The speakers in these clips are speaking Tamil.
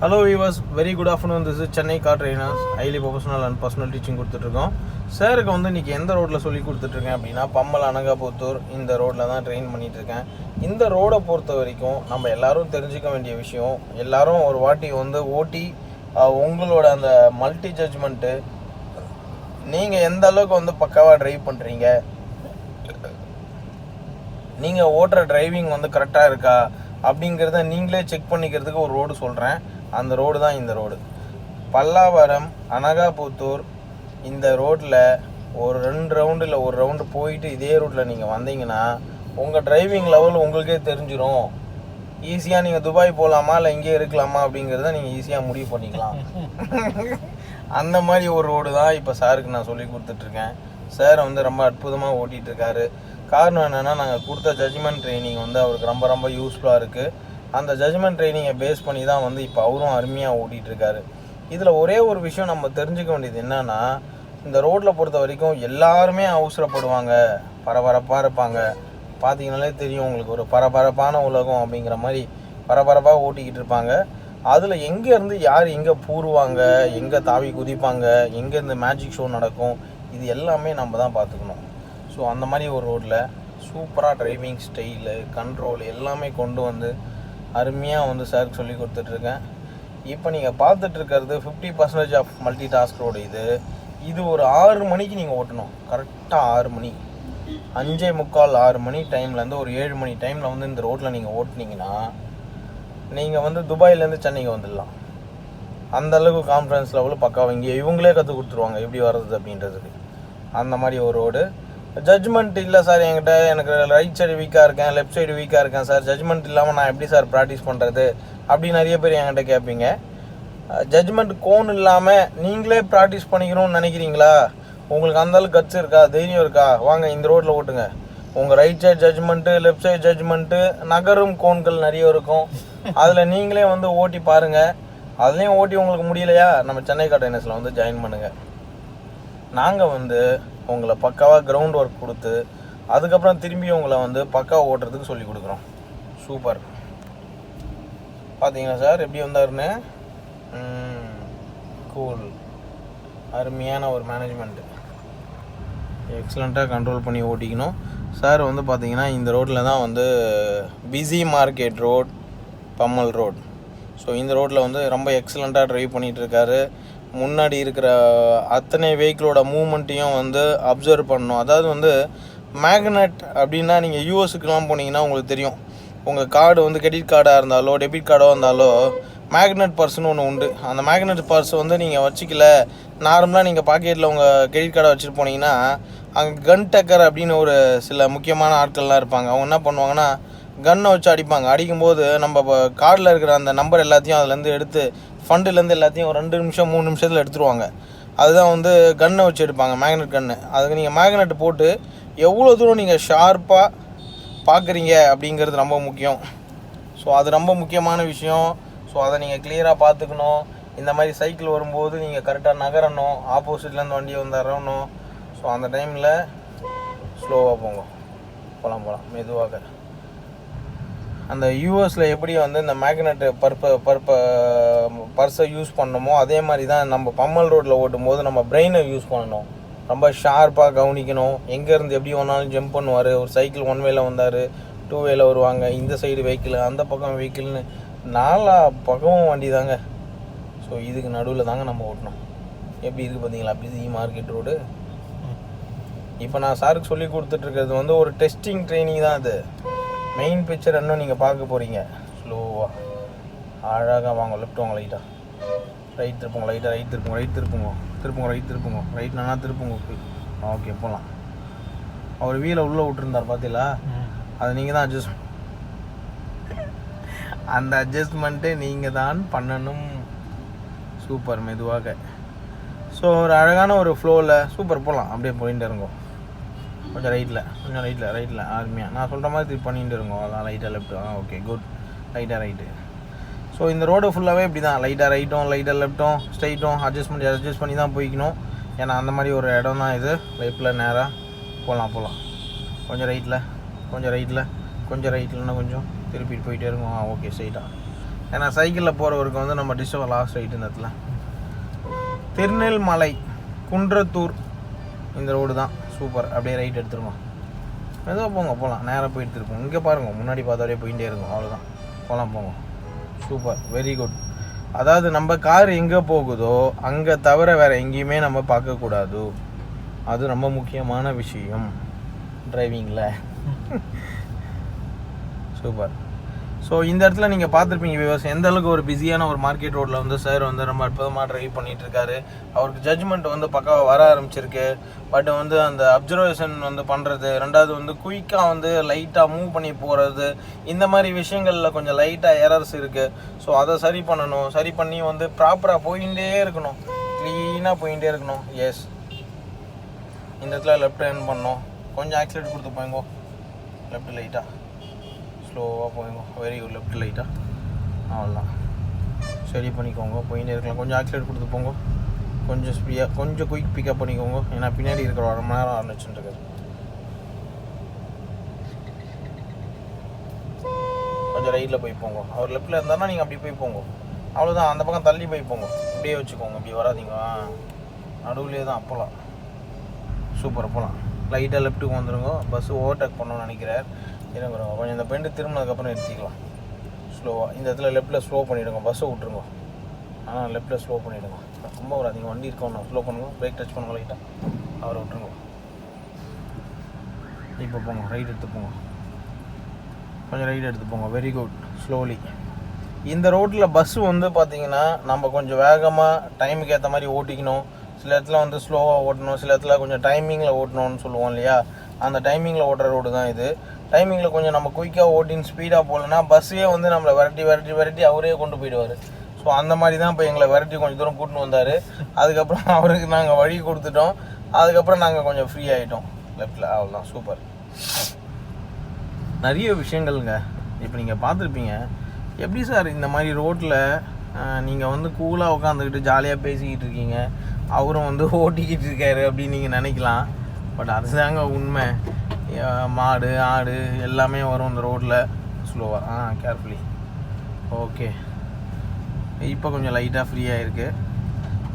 Hello viewers, very good afternoon. This is Chennai car trainers, highly professional and personal teaching கொடுத்துட்ருக்கோம். சாருக்கு வந்து இன்றைக்கி எந்த ரோட்டில் சொல்லி கொடுத்துட்ருக்கேன் அப்படின்னா பம்மல் அனகாபுத்தூர் இந்த ரோட்டில் தான் ட்ரெயின் பண்ணிகிட்ருக்கேன். இந்த ரோடை பொறுத்த வரைக்கும் நம்ம எல்லோரும் தெரிஞ்சிக்க வேண்டிய விஷயம், எல்லோரும் ஒரு வாட்டி வந்து ஓட்டி உங்களோட அந்த மல்டி ஜட்ஜ்மெண்ட்டு நீங்கள் எந்த அளவுக்கு வந்து பக்காவாக ட்ரைவ் பண்ணுறீங்க, நீங்கள் ஓட்டுற டிரைவிங் வந்து கரெக்டாக இருக்கா அப்படிங்கிறத நீங்களே செக் பண்ணிக்கிறதுக்கு ஒரு ரோடு சொல்கிறேன். அந்த ரோடு தான் இந்த ரோடு. பல்லாவரம் அனகாபுத்தூர் இந்த ரோட்டில் ஒரு 2 ரவுண்டு இல்லை ஒரு ரவுண்டு போயிட்டு இதே ரோட்டில் நீங்கள் வந்தீங்கன்னா உங்கள் டிரைவிங் லெவல் உங்களுக்கே தெரிஞ்சிடும். ஈஸியாக நீங்கள் துபாய் போகலாமா இல்லை இங்கே இருக்கலாமா அப்படிங்கிறத நீங்கள் ஈஸியாக முடிவு பண்ணிக்கலாம். அந்த மாதிரி ஒரு ரோடு தான் இப்போ சாருக்கு நான் சொல்லி கொடுத்துட்ருக்கேன். சார் வந்து ரொம்ப அற்புதமாக ஓட்டிகிட்ருக்காரு. காரணம் என்னென்னா, நாங்கள் கொடுத்த ஜட்ஜ்மெண்ட் ட்ரைனிங் வந்து அவருக்கு ரொம்ப ரொம்ப யூஸ்ஃபுல்லாக இருக்குது. அந்த ஜட்ஜ்மெண்ட் ட்ரைனிங்கை பேஸ் பண்ணி தான் வந்து இப்போ அவரும் அருமையாக ஓட்டிகிட்ருக்காரு. இதில் ஒரே ஒரு விஷயம் நம்ம தெரிஞ்சுக்க வேண்டியது என்னென்னா, இந்த ரோட்டில் பொறுத்த வரைக்கும் எல்லாருமே அவசரப்படுவாங்க, பரபரப்பாக இருப்பாங்க. பார்த்தீங்கனாலே தெரியும் உங்களுக்கு, ஒரு பரபரப்பான உலகம் அப்படிங்கிற மாதிரி பரபரப்பாக ஓட்டிக்கிட்டு இருப்பாங்க. அதில் எங்கேருந்து யார் எங்கே பூருவாங்க, எங்கே தாவி குதிப்பாங்க, எங்கே இந்த மேஜிக் ஷோ நடக்கும், இது எல்லாமே நம்ம தான் பார்த்துக்கணும். ஸோ அந்த மாதிரி ஒரு ரோட்டில் சூப்பராக டிரைவிங் ஸ்டைலு, கண்ட்ரோல் எல்லாமே கொண்டு வந்து அருமையாக வந்து சாருக்கு சொல்லி கொடுத்துட்ருக்கேன். இப்போ நீங்கள் பார்த்துட்ருக்கிறது 50% ஆஃப் மல்டி டாஸ்க் ரோடு. இது ஒரு 6 மணிக்கு நீங்கள் ஓட்டணும். கரெக்டாக 6 மணி, 5:45 6 மணி டைம்லேருந்து ஒரு 7 மணி டைமில் வந்து இந்த ரோட்டில் நீங்கள் ஓட்டினீங்கன்னா நீங்கள் வந்து துபாயிலேருந்து சென்னைக்கு வந்துடலாம். அந்தளவுக்கு கான்ஃபிடன்ஸ் லெவலு பக்காவாக இங்கே இவங்களே கற்றுக் கொடுத்துருவாங்க எப்படி வர்றது அப்படின்றதுக்கு. அந்த மாதிரி ஒரு ரோடு. ஜட்ஜ்மெண்ட் இல்லை சார் என்கிட்ட, எனக்கு ரைட் சைடு வீக்காக இருக்கேன், லெஃப்ட் சைடு வீக்காக இருக்கேன் சார், ஜட்ஜ்மெண்ட் இல்லாமல் நான் எப்படி சார் ப்ராக்டிஸ் பண்ணுறது அப்படி நிறைய பேர் என்கிட்ட கேட்பீங்க. ஜட்ஜ்மெண்ட் கோன் இல்லாமல் நீங்களே ப்ராக்டிஸ் பண்ணிக்கணும்னு நினைக்கிறீங்களா? உங்களுக்கு அந்தளவுக்கு கட்ஸ் இருக்கா, தைரியம் இருக்கா? வாங்க இந்த ரோட்டில் ஓட்டுங்க. உங்கள் right side judgement, left side judgement, நகரும் கோன்கள் நிறைய இருக்கும். அதில் நீங்களே வந்து ஓட்டி பாருங்கள். அதுலேயும் ஓட்டி உங்களுக்கு முடியலையா, நம்ம சென்னை கார் ட்ரைனர்ஸில் வந்து ஜாயின் பண்ணுங்கள். நாங்கள் வந்து உங்களை பக்காவாக கிரவுண்ட் ஒர்க் கொடுத்து அதுக்கப்புறம் திரும்பி உங்களை வந்து பக்காவாக ஓட்டுறதுக்கு சொல்லி கொடுக்குறோம். சூப்பர். பார்த்தீங்களா சார் எப்படி வந்தாருன்னு? கூல். அருமையான ஒரு மேனேஜ்மெண்ட்டு, எக்ஸலண்ட்டாக கண்ட்ரோல் பண்ணி ஓட்டிக்கணும். சார் வந்து பார்த்தீங்கன்னா இந்த ரோட்டில் தான் வந்து busy market road, Pammal road. So இந்த ரோட்டில் வந்து ரொம்ப எக்ஸலண்ட்டாக ட்ரைவ் பண்ணிகிட்ருக்காரு. முன்னாடி இருக்கிற அத்தனை வெஹிக்கிளோட மூவ்மெண்ட்டையும் வந்து அப்சர்வ் பண்ணணும். அதாவது வந்து மேக்னெட் அப்படின்னா, நீங்கள் யூஎஸுக்கெலாம் போனீங்கன்னா உங்களுக்கு தெரியும், உங்கள் கார்டு வந்து கிரெடிட் கார்டாக இருந்தாலோ டெபிட் கார்டோ இருந்தாலோ மேக்னெட் பர்ஸ்னு ஒன்று உண்டு. அந்த மேக்னெட் பர்ஸ் வந்து நீங்கள் வச்சுக்கல, நார்மலாக நீங்கள் பாக்கெட்டில் உங்கள் கிரெடிட் கார்டை வச்சுட்டு போனீங்கன்னா அங்கே கன் டக்கர் அப்படின்னு ஒரு சில முக்கியமான ஆட்கள்லாம் இருப்பாங்க. அவங்க என்ன பண்ணுவாங்கன்னா, கன்னை வச்சு அடிப்பாங்க. அடிக்கும்போது நம்ம கார்டில் இருக்கிற அந்த நம்பர் எல்லாத்தையும் அதுலேருந்து எடுத்து, ஃபண்டுலேருந்து எல்லாத்தையும் ஒரு 2 நிமிஷம் 3 நிமிஷத்தில் எடுத்துருவாங்க. அதுதான் வந்து கன்னை வச்சு எடுப்பாங்க, மேக்னெட் கன்று. அதுக்கு நீங்கள் மேக்னெட் போட்டு எவ்வளோ தூரம் நீங்கள் ஷார்ப்பாக பார்க்குறீங்க அப்படிங்கிறது ரொம்ப முக்கியம். ஸோ அது ரொம்ப முக்கியமான விஷயம். ஸோ அதை நீங்கள் கிளியராக பார்த்துக்கணும். இந்த மாதிரி சைக்கிள் வரும்போது நீங்கள் கரெக்டாக நகரணும், ஆப்போசிட்லேருந்து வண்டியை வந்து வரணும். ஸோ அந்த டைமில் ஸ்லோவாக போகலாம் மெதுவாக. அந்த யூஎஸில் எப்படி வந்து இந்த மேக்னெட்டு பர்ஸை யூஸ் பண்ணணுமோ அதே மாதிரி தான் நம்ம பம்மல் ரோட்டில் ஓட்டும்போது நம்ம பிரெயினை யூஸ் பண்ணணும். ரொம்ப ஷார்ப்பாக கவனிக்கணும். எங்கேருந்து எப்படி வேணாலும் ஜம்ப் பண்ணுவார். ஒரு சைக்கிள் 1 வேல வந்தார், 2 வேல வருவாங்க, இந்த சைடு வெஹிக்கிள், அந்த பக்கம் வெஹிக்கிள்னு 4 பக்கமும் வண்டி தாங்க. ஸோ இதுக்கு நடுவில் தாங்க நம்ம ஓட்டணும். எப்படி இருக்குது பார்த்தீங்களா பிஸி மார்க்கெட் ரோடு. இப்போ நான் சாருக்கு சொல்லி கொடுத்துட்ருக்கிறது வந்து ஒரு டெஸ்டிங் ட்ரைனிங் தான். அது மெயின் பிக்சர் இன்னும் நீங்கள் பார்க்க போகிறீங்க. ஸ்லோவாக அழகாக வாங்க. லெஃப்ட் வாங்க, லைட்டாக ரைட் திருப்புங்க, லைட்டாக ரைட் திருப்புங்க, ரைட் நானா திருப்புங்க. ஓகே போகலாம். அவர் வீலை உள்ளே விட்டுருந்தார் பார்த்தீங்களா, அது நீங்கள் தான் அந்த அட்ஜஸ்ட்மெண்ட்டு நீங்கள் தான் பண்ணணும். சூப்பர். மெதுவாக. ஸோ ஒரு அழகான ஒரு ஃப்ளோவில் சூப்பர் போகலாம். அப்படியே போயிட்டு இருங்கோ. கொஞ்சம் ரைட்டில் அருமையாக நான் சொல்கிற மாதிரி திருப்பி பண்ணிட்டு இருங்கோ. அதான் லைட்டாக left. Okay good. Right. So இந்த ரோடு ஃபுல்லாகவே இப்படி தான், லைட்டாக ரைட்டும் லைட்டாக லெஃப்ட்டும் ஸ்ட்ரைட்டும் அட்ஜஸ்ட் பண்ணி தான் போய்க்கணும். ஏன்னா அந்த மாதிரி ஒரு இடம் தான் இது. லெஃப்டில் நேராக போகலாம். கொஞ்சம் ரைட்டில் கொஞ்சம் ரைட்லன்னா கொஞ்சம் திருப்பிட்டு போயிட்டே இருக்கும். ஓகே ஸ்ட்ரைட்டாக. ஏன்னா சைக்கிளில் போகிறவருக்கு வந்து நம்ம டிஸ்டர்ப் லாஸ்ட் ரைட்டு இந்த இடத்துல. திருநெல்மலை குன்றத்தூர் இந்த ரோடு தான். சூப்பர். அப்படியே ரைட் எடுத்துருவோம். மெதுவாக போங்க, போகலாம். நேராக போய் எடுத்துருப்போம். இங்கே பாருங்கள், முன்னாடி பார்த்தாலே போயிட்டே இருக்கும். அவ்வளோதான். போகலாம், போங்க. Super, very good. அதாவது நம்ம கார் எங்கே போகுதோ அங்கே தவிர வேறு எங்கேயுமே நம்ம பார்க்கக்கூடாது. அது ரொம்ப முக்கியமான விஷயம் டிரைவிங்கில். சூப்பர். ஸோ இந்த இடத்துல நீங்கள் பார்த்துருப்பீங்க வியூவர்ஸ், எந்த அளவுக்கு ஒரு பிஸியான ஒரு மார்க்கெட் ரோட்டில் வந்து சார் வந்து ரொம்ப அற்புதமாக ட்ரைவ் பண்ணிகிட்ருக்காரு. அவருக்கு ஜட்ஜ்மெண்ட் வந்து பக்காவாக வர ஆரம்பிச்சிருக்கு. பட் வந்து அந்த அப்சர்வேஷன் வந்து பண்ணுறது, ரெண்டாவது வந்து குயிக்காக வந்து லைட்டாக மூவ் பண்ணி போகிறது, இந்த மாதிரி விஷயங்களில் கொஞ்சம் லைட்டாக எரர்ஸ் இருக்குது. ஸோ அதை சரி பண்ணணும். சரி பண்ணி வந்து ப்ராப்பராக போயிட்டே இருக்கணும், க்ளீனாக போயிட்டே இருக்கணும். எஸ், இந்த இடத்துல லெஃப்ட் ஹேண்ட் பண்ணணும். கொஞ்சம் ஆக்சிலேட் கொடுத்து போய்ங்கோ. லெஃப்ட் லைட்டாக ஸ்லோவாக போய்ங்கோ. Very good. லெஃப்ட் லைட்டாக அவ்வளோதான். சரி பண்ணிக்கோங்க, போயிட்டே இருக்கலாம். கொஞ்சம் ஆக்சிலேட் கொடுத்து போங்க. கொஞ்சம் ஸ்பீடாக, கொஞ்சம் குயிக் பிக்கப் பண்ணிக்கோங்க. ஏன்னா பின்னாடி இருக்கிற 1 மணி நேரம் ஆரம்பிச்சுட்டு இருக்காரு. கொஞ்சம் ரைட்டில் போய் போங்க. அவர் லெஃப்ட்டில் இருந்தாருன்னா நீங்கள் அப்படி போய் போங்க. அவ்வளோதான். அந்த பக்கம் தள்ளி போய் போங்க. இப்படியே வச்சுக்கோங்க. இப்படி வராதிங்க, நடுவுலேயே தான் அப்போலாம். சூப்பர். போகலாம். லைட்டாக லெஃப்ட்டுக்கு வந்துடுங்க. பஸ்ஸு ஓவர்டேக் பண்ணணும்னு நினைக்கிறார். இருங்க, கொஞ்சம் இந்த பெண்டு திரும்பினதுக்கப்புறம் நிறுத்திக்கலாம் ஸ்லோவாக. இந்த இடத்துல லெஃப்ட்டில் ஸ்லோ பண்ணிவிடுங்க. பஸ்ஸை விட்ருங்க. ஆனால் லெஃப்ட்டில் ஸ்லோ பண்ணிவிடுங்க. ரொம்ப வராதிங்க. வண்டி இருக்கணும். ஸ்லோ பண்ணுங்க. பிரேக் டச் பண்ணுங்க லைட்டாக. அவரை விட்ருங்க. இப்போ போங்க. ரைட் எடுத்து போங்க. கொஞ்சம் ரைட் எடுத்து போங்க. Very good. ஸ்லோலி. இந்த ரோட்டில் பஸ்ஸு வந்து பார்த்திங்கன்னா நம்ம கொஞ்சம் வேகமாக டைமுக்கு ஏற்ற மாதிரி ஓட்டிக்கணும். சில இடத்துல வந்து ஸ்லோவாக ஓட்டணும், சில இடத்துல கொஞ்சம் டைமிங்கில் ஓட்டணும்னு சொல்லுவோம் இல்லையா, அந்த டைமிங்கில் ஓட்டுற ரோடு தான் இது. டைமிங்கில் கொஞ்சம் நம்ம குயிக்காக ஓட்டின்னு ஸ்பீடாக போகலன்னா பஸ்ஸே வந்து நம்மளை விரட்டி அவரே கொண்டு போயிடுவார். ஸோ அந்த மாதிரி தான் இப்போ எங்களை விரட்டி கொஞ்சம் தூரம் கூட்டின்னு வந்தார். அதுக்கப்புறம் அவருக்கு நாங்கள் வழி கொடுத்துட்டோம். அதுக்கப்புறம் நாங்கள் கொஞ்சம் ஃப்ரீ ஆகிட்டோம் லெஃப்ட்டில். அவ்வளோதான். சூப்பர். நிறைய விஷயங்கள்ங்க இப்போ நீங்கள் பார்த்துருப்பீங்க. எப்படி சார் இந்த மாதிரி ரோட்டில் நீங்கள் வந்து கூலாக உட்காந்துக்கிட்டு ஜாலியாக பேசிக்கிட்டு இருக்கீங்க, அவரும் வந்து ஓட்டிக்கிட்டு இருக்காரு அப்படின்னு நீங்கள் நினைக்கலாம். பட் அதுதாங்க உண்மை. மாடு ஆடு எல்லாமே வரும் இந்த ரோட்டில் ஸ்லோவாக. கேர்ஃபுல்லி. ஓகே, இப்போ கொஞ்சம் லைட்டாக ஃப்ரீயாக இருக்குது.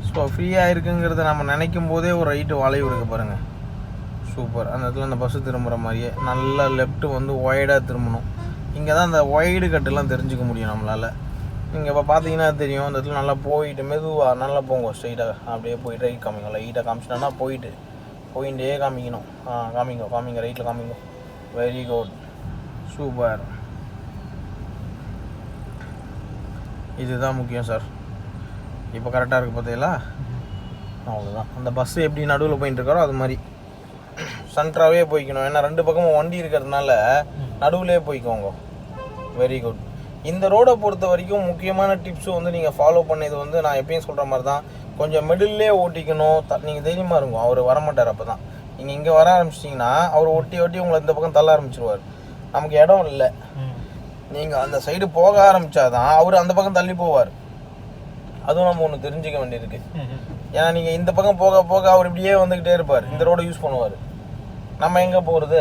ஸோ ஃப்ரீயாக இருக்குங்கிறத நம்ம நினைக்கும் போதே ஒரு ரைட்டு வளைவு இருக்குது பாருங்கள். சூப்பர். அந்த இடத்துல அந்த பஸ்ஸு திரும்புகிற மாதிரியே நல்லா லெஃப்ட்டு வந்து ஒய்டாக திரும்பணும். இங்கே தான் அந்த ஒய்டு கட்டெல்லாம் தெரிஞ்சுக்க முடியும் நம்மளால். நீங்கள் இப்போ பார்த்தீங்கன்னா தெரியும். அந்த இடத்துல நல்லா போயிட்டு மெதுவாக நல்லா போங்க. ஸ்ட்ரைட்டாக அப்படியே போயிட்டு ரைட் காமிங்க. லைட்டாக காமிச்சிட்டோன்னா போயிட்டே காமிக்கணும். காமிங்க ரைட்டில் காமிங்க. Very good. சூப்பர். இதுதான் முக்கியம் சார். இப்போ கரெக்டாக இருக்குது பார்த்தீங்களா? அவ்வளோதான். அந்த பஸ்ஸு எப்படி நடுவில் போயிட்டு இருக்காரோ அது மாதிரி சென்டராகவே போய்க்கணும். ஏன்னா 2 பக்கமும் வண்டி இருக்கிறதுனால நடுவிலே போய்க்கோங்க. Very good. இந்த ரோடை பொறுத்த வரைக்கும் முக்கியமான டிப்ஸும் வந்து நீங்கள் ஃபாலோ பண்ணது வந்து நான் எப்பயும் சொல்கிற மாதிரி தான். கொஞ்சம் மிடில்லே ஓட்டிக்கணும். நீங்கள் தைரியமாக இருக்கும். அவர் வரமாட்டார். அப்போ தான் நீங்கள் இங்கே வர ஆரம்பிச்சிட்டிங்கன்னா அவர் ஒட்டி உங்களை இந்த பக்கம் தள்ள ஆரம்பிச்சிருவார். நமக்கு இடம் இல்லை. நீங்கள் அந்த சைடு போக ஆரம்பித்தாதான் அவர் அந்த பக்கம் தள்ளி போவார். அதுவும் நம்ம ஒன்று தெரிஞ்சுக்க வேண்டியிருக்கு. ஏன்னா நீங்கள் இந்த பக்கம் போக அவர் இப்படியே வந்துக்கிட்டே இருப்பார். இந்த ரோடை யூஸ் பண்ணுவார். நம்ம எங்கே போகிறது?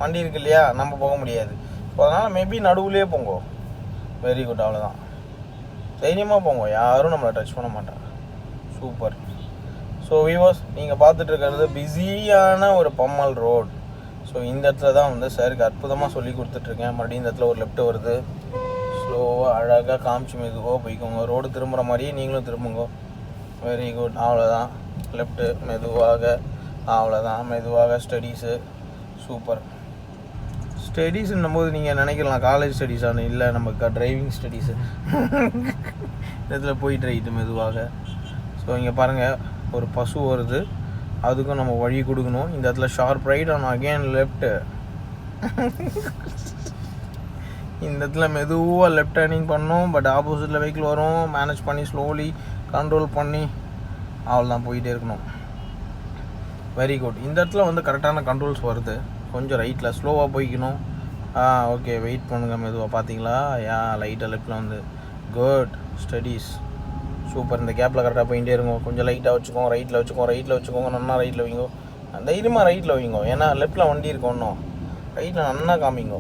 வண்டி இருக்கு இல்லையா, நம்ம போக முடியாது. ஸோ அதனால் மேபி நடுவுலேயே போங்க. Very good. அவ்வளோதான். தைரியமாக போங்க. யாரும் நம்மளை டச் பண்ண மாட்டாங்க. சூப்பர். ஸோ வியூவர்ஸ், நீங்கள் பார்த்துட்டு இருக்கிறது பிஸியான ஒரு பம்மல் ரோடு. ஸோ இந்த இடத்துல தான் வந்து சாருக்கு அற்புதமாக சொல்லி கொடுத்துட்ருக்கேன். மறுபடியும் இந்த இடத்துல ஒரு லெஃப்ட் வருது. ஸ்லோவாக அழகாக காமிச்சு மெதுவாக போய்க்கோங்க. ரோடு திரும்புகிற மாதிரியே நீங்களும் திரும்புங்க. Very good. அவ்வளோதான். லெஃப்ட்டு மெதுவாக. அவ்வளோதான். மெதுவாக. ஸ்டடீஸு. சூப்பர். ஸ்டடீஸ்ன்னும் போது நீங்கள் நினைக்கலாம் காலேஜ் ஸ்டடீஸானு. இல்லை, நமக்கு டிரைவிங் ஸ்டடீஸு. இதில் போயிட்டு ரைட்டு மெதுவாக. ஸோ இங்கே பாருங்கள், ஒரு பசு வருது. அதுக்கும் நம்ம வழி கொடுக்கணும். இந்த இடத்துல sharp right and again left. இந்த இடத்துல மெதுவாக லெஃப்ட் டர்னிங் பண்ணணும். பட் ஆப்போசிட்டில் வெஹிக்கிள் வரும். மேனேஜ் பண்ணி ஸ்லோலி கண்ட்ரோல் பண்ணி அவ்வளோதான் போயிட்டே இருக்கணும். Very good. இந்த இடத்துல வந்து கரெக்டான கண்ட்ரோல்ஸ் வருது. கொஞ்சம் ரைட்டில் ஸ்லோவாக போய்க்கணும். ஓகே, வெயிட் பண்ணுங்கள். மெதுவாக பார்த்தீங்களா? லைட்டாக லெஃப்ட்டில் வந்து குட். ஸ்டடீஸ். சூப்பர். இந்த கேப்பில் கரெக்டாக போயிட்டே இருங்க. கொஞ்சம் லைட்டாக வச்சுக்கோங்க. ரைட்டில் வச்சுக்கோங்க. நல்லா ரைட்டில் வைங்க. தைரியமாக ரைட்டில் வைங்க. ஏன்னா லெஃப்ட்டில் வண்டி இருக்கும். இன்னும் ரைட்டில் நல்லா காமிங்க.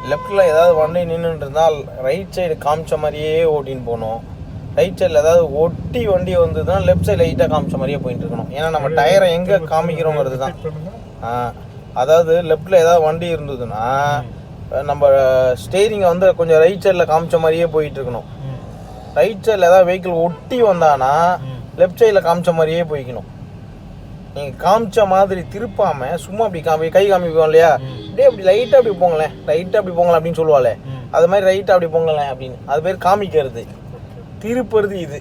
லெஃப்ட்டில் ஏதாவது வண்டி நின்றுட்டு இருந்தால் ரைட் சைடு காமிச்ச மாதிரியே ஓட்டின்னு போகணும். ரைட் சைடில் ஏதாவது ஒட்டி வண்டி வந்ததுன்னா லெஃப்ட் சைடு லைட்டாக காமிச்ச மாதிரியே போயிட்டு இருக்கணும். ஏன்னா நம்ம டயரை எங்கே காமிக்கிறோங்கிறது தான். அதாவது லெஃப்ட்டில் ஏதாவது வண்டி இருந்ததுன்னா நம்ம ஸ்டேரிங்கை வந்து கொஞ்சம் ரைட் சைடில் காமிச்ச மாதிரியே போயிட்டு இருக்கணும். ரைட் சைடில் ஏதாவது வெஹிக்கிள் ஒட்டி வந்தானா லெஃப்ட் சைடில் காமிச்ச மாதிரியே போய்க்கணும். நீங்கள் காமிச்ச மாதிரி திருப்பாமல் சும்மா அப்படி கை காமிப்போம் இல்லையா, அப்படியே அப்படி லைட்டாக அப்படி போங்களேன், லைட்டாக அப்படி போங்களேன் அப்படின்னு சொல்லுவாளே, அது மாதிரி ரைட்டாக அப்படி போங்களேன் அப்படின்னு. அது பேர் காமிக்கிறது. திருப்புறது இது.